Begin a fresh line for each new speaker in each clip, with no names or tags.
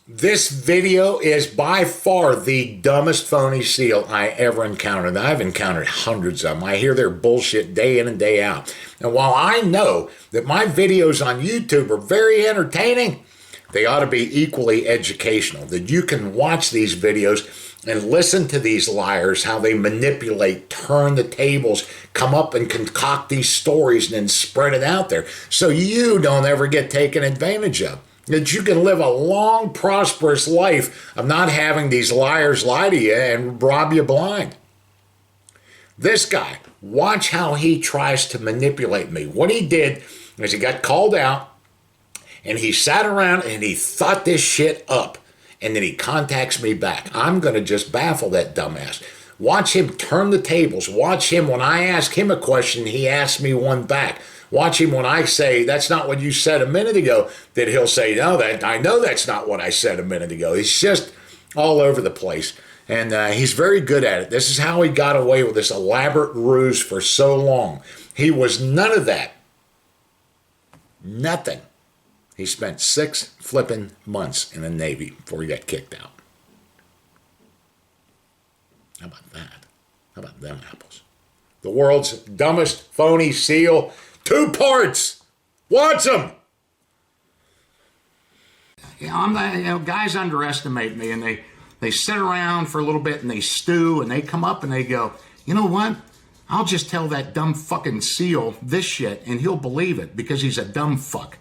This video is by far the dumbest phony seal I ever encountered. I've encountered hundreds of them. I hear their bullshit day in and day out. And while I know that my videos on YouTube are very entertaining, they ought to be equally educational. That you can watch these videos and listen to these liars, how they manipulate, turn the tables, come up and concoct these stories and then spread it out there so you don't ever get taken advantage of. That you can live a long, prosperous life of not having these liars lie to you and rob you blind. This guy, watch how he tries to manipulate me. What he did is he got called out and he sat around and he thought this shit up. And then he contacts me back. I'm going to just baffle that dumbass. Watch him turn the tables. Watch him when I ask him a question, he asks me one back. Watch him when I say, that's not what you said a minute ago, that he'll say, no, I know that's not what I said a minute ago. He's just all over the place. And he's very good at it. This is how he got away with this elaborate ruse for so long. He was none of that. Nothing. He spent 6 flipping months in the Navy before he got kicked out. How about that? How about them apples? The world's dumbest phony seal. 2 parts. Watch them. Guys underestimate me, and they sit around for a little bit and they stew, and they come up and they go, you know what? I'll just tell that dumb fucking seal this shit, and he'll believe it because he's a dumb fuck.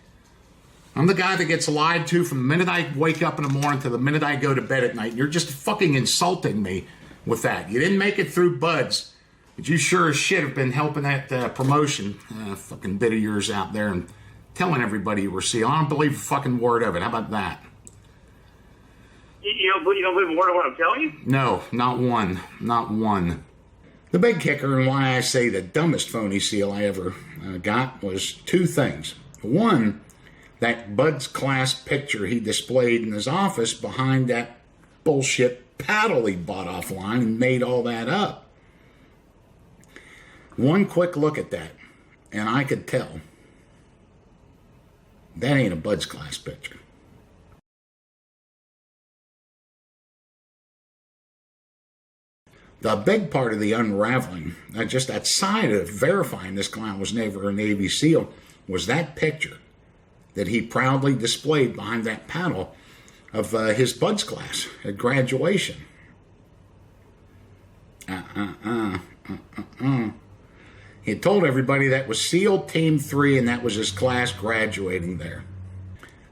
I'm the guy that gets lied to from the minute I wake up in the morning to the minute I go to bed at night. You're just fucking insulting me with that. You didn't make it through Buds, but you sure as shit have been helping that promotion fucking bit of yours out there and telling everybody you were seal. I don't believe a fucking word of it. How about that?
You don't believe a word of what I'm telling you?
No, not one. Not one. The big kicker and why I say the dumbest phony seal I ever got was 2 things. One, that Bud's class picture he displayed in his office behind that bullshit paddle he bought offline and made all that up. One quick look at that, and I could tell that ain't a Bud's class picture. The big part of the unraveling, just that side of verifying this clown was never a Navy SEAL, was that picture that he proudly displayed behind that panel of his Bud's class at graduation. He told everybody that was SEAL Team 3 and that was his class graduating there.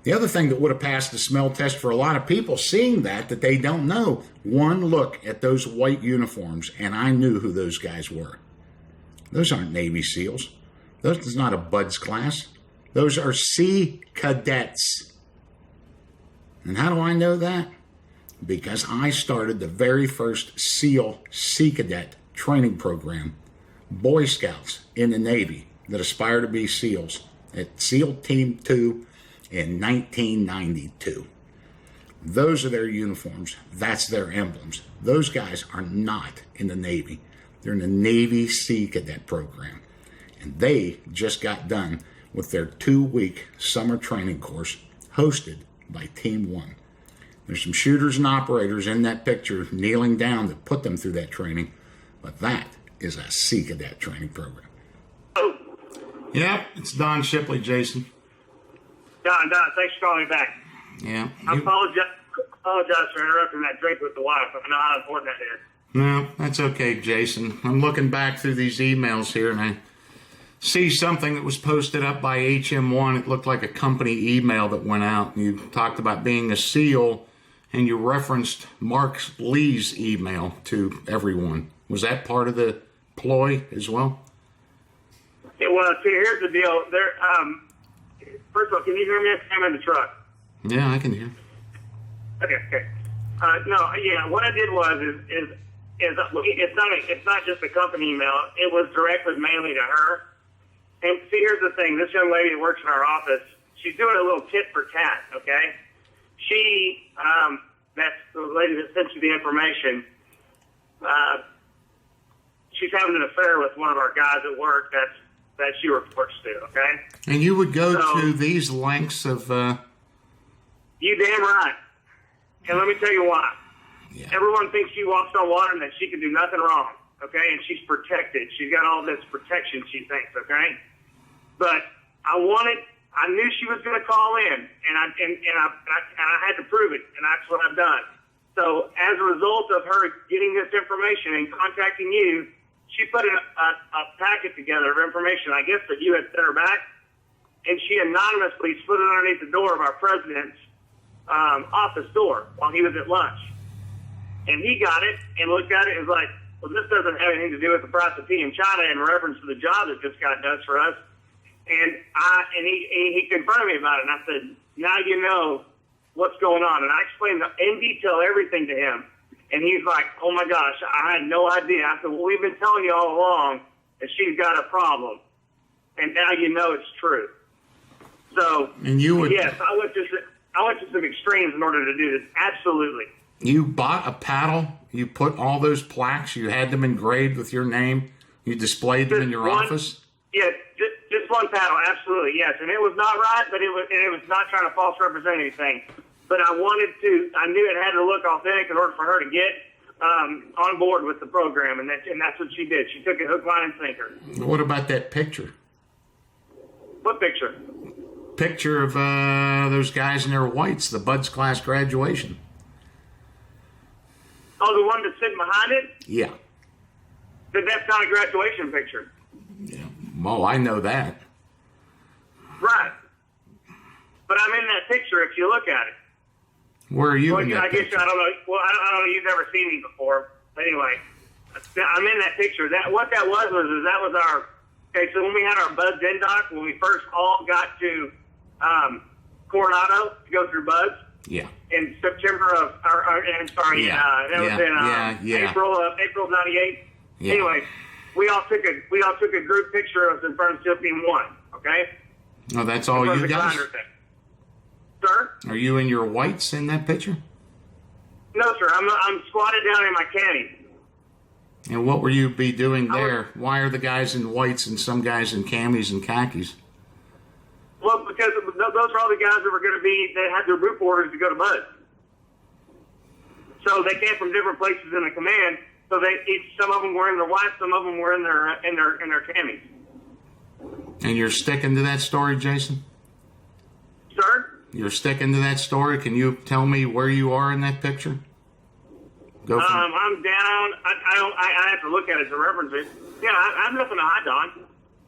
The other thing that would have passed the smell test for a lot of people seeing that they don't know, one look at those white uniforms and I knew who those guys were. Those aren't Navy SEALs. Those is not a Bud's class. Those are Sea Cadets. And how do I know that? Because I started the very first SEAL Sea Cadet training program, Boy Scouts in the Navy that aspire to be SEALs at SEAL Team 2 in 1992. Those are their uniforms. That's their emblems. Those guys are not in the Navy. They're in the Navy Sea Cadet program. And they just got done with their 2-week summer training course hosted by Team 1. There's some shooters and operators in that picture kneeling down that put them through that training, but that is a Sea Cadet training program.
Oh.
Yep, it's Don Shipley, Jason.
Don, thanks for calling me back.
Yeah.
I apologize for interrupting that drink with the wife. I know how important that is.
No, that's okay, Jason. I'm looking back through these emails here, and I see something that was posted up by HM1. It looked like a company email that went out. You talked about being a SEAL, and you referenced Mark Lee's email to everyone. Was that part of the ploy as well?
Well, see, here's the deal. First of all, can you hear me? I'm in the truck.
Yeah, I can hear.
Okay. What I did was it's not just a company email. It was directed mainly to her. And see, here's the thing. This young lady that works in our office, she's doing a little tit for tat, okay? That's the lady that sent you the information. She's having an affair with one of our guys at work that she reports to, okay?
And you would go to these lengths of...
You damn right. And let me tell you why.
Yeah.
Everyone thinks she walks on water and that she can do nothing wrong, okay? And she's protected. She's got all this protection, she thinks, okay? But I knew she was going to call in, and I had to prove it, and that's what I've done. So as a result of her getting this information and contacting you, she put a packet together of information, I guess, that you had sent her back, and she anonymously slid it underneath the door of our president's office door while he was at lunch. And he got it and looked at it and was like, well, this doesn't have anything to do with the price of tea in China in reference to the job that this guy does for us. And he confronted me about it, and I said, now you know what's going on. And I explained in detail everything to him. And he's like, oh, my gosh, I had no idea. I said, well, we've been telling you all along that she's got a problem. And now you know it's true. So,
and you would,
yes, I went to some extremes in order to do this. Absolutely.
You bought a paddle. You put all those plaques. You had them engraved with your name. You displayed them in your office.
Yes, just one paddle. Absolutely, yes. And it was not right, but it was not trying to false represent anything. But I knew it had to look authentic in order for her to get on board with the program, and that's what she did. She took it hook, line, and sinker.
What about that picture?
What picture?
Picture of those guys in their whites, the Buds class graduation.
Oh, the one that's sitting behind it?
Yeah.
That's not a graduation picture.
Yeah. Well, I know that.
Right. But I'm in that picture if you look at it.
Where are you in that
I guess
picture?
I don't know. Well, I don't know. You've never seen me before. But anyway, I'm in that picture. What that was that was our. Okay, so when we had our Buds in dock, when we first all got to Coronado to go through Buds.
Yeah.
In September of, that was in April of '98.
Yeah.
Anyway, we all took a group picture of us in front of SEAL Team 1. Okay.
Oh, that's all you guys.
Sir?
Are you in your whites in that picture?
No, sir. I'm squatted down in my caddy.
And what will you be doing there? Why are the guys in whites and some guys in camis and khakis?
Well, because those are all the guys that were going to be, they had their group orders to go to Bud. So they came from different places in the command. So some of them were in their whites, some of them were in their camis.
And you're sticking to that story, Jason?
Sir?
You're sticking to that story. Can you tell me where you are in that picture?
I'm down. I have to look at it to reference it. Yeah, I have nothing to hide, Don.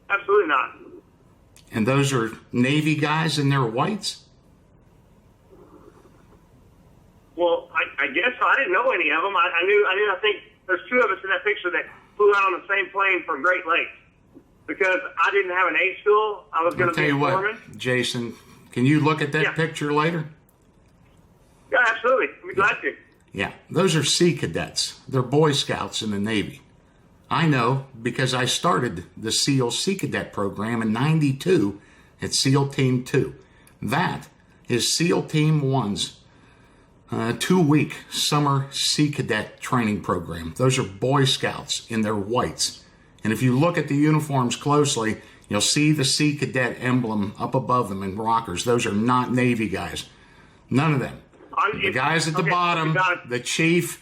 Absolutely not.
And those are Navy guys in their whites?
Well, I guess so. I didn't know any of them. I think there's two of us in that picture that flew out on the same plane from Great Lakes. Because I didn't have an A school, I was going to be a foreman.
Jason, can you look at that picture later?
Yeah, absolutely. I'd be glad to.
Yeah, those are Sea Cadets. They're Boy Scouts in the Navy. I know because I started the SEAL Sea Cadet program in '92 at SEAL Team 2. That is SEAL Team 1's 2-week summer Sea Cadet training program. Those are Boy Scouts in their whites. And if you look at the uniforms closely, you'll see the Sea Cadet emblem up above them in rockers. Those are not Navy guys. None of them. The guys at the bottom, the chief,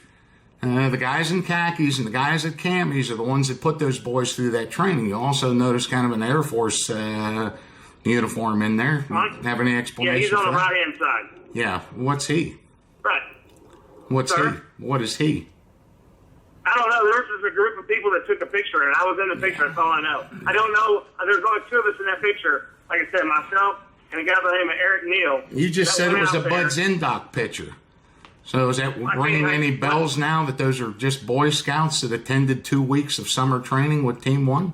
the guys in khakis and the guys at camis are the ones that put those boys through that training. You also notice kind of an Air Force uniform in there. Have any explanation?
Yeah, he's on the right-hand side.
Yeah, what's he?
Right.
What's he? What is he?
I don't know. There was a group of people that took a picture, and I was in the picture. That's all I know. I don't know. There's only two of us in that picture. Like I said, myself and a guy by the name of Eric Neal.
You just said it was a Buds Indoc picture. So is that ringing any bells now that those are just Boy Scouts that attended 2 weeks of summer training with Team 1?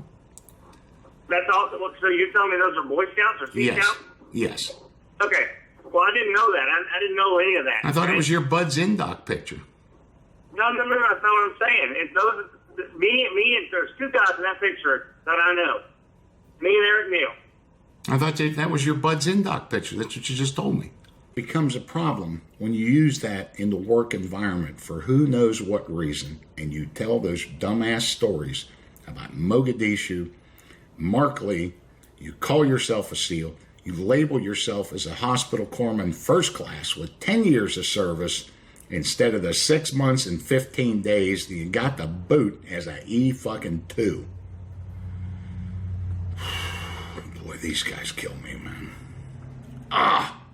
That's all. So you're telling me those are Boy Scouts or Sea Scouts?
Yes.
Okay. Well, I didn't know that. I didn't know any of that.
I thought it was your Buds Indoc picture.
No, that's not what I'm saying. It's me, and there's two guys in that picture that I know. Me and Eric Neal.
I thought that was your Buds Indoc picture. That's what you just told me. Becomes a problem when you use that in the work environment for who knows what reason, and you tell those dumbass stories about Mogadishu, Mark Lee, you call yourself a SEAL, you label yourself as a hospital corpsman first class with 10 years of service, Instead of the 6 months and 15 days, you got the boot as a E2. Boy, these guys kill me, man. Ah!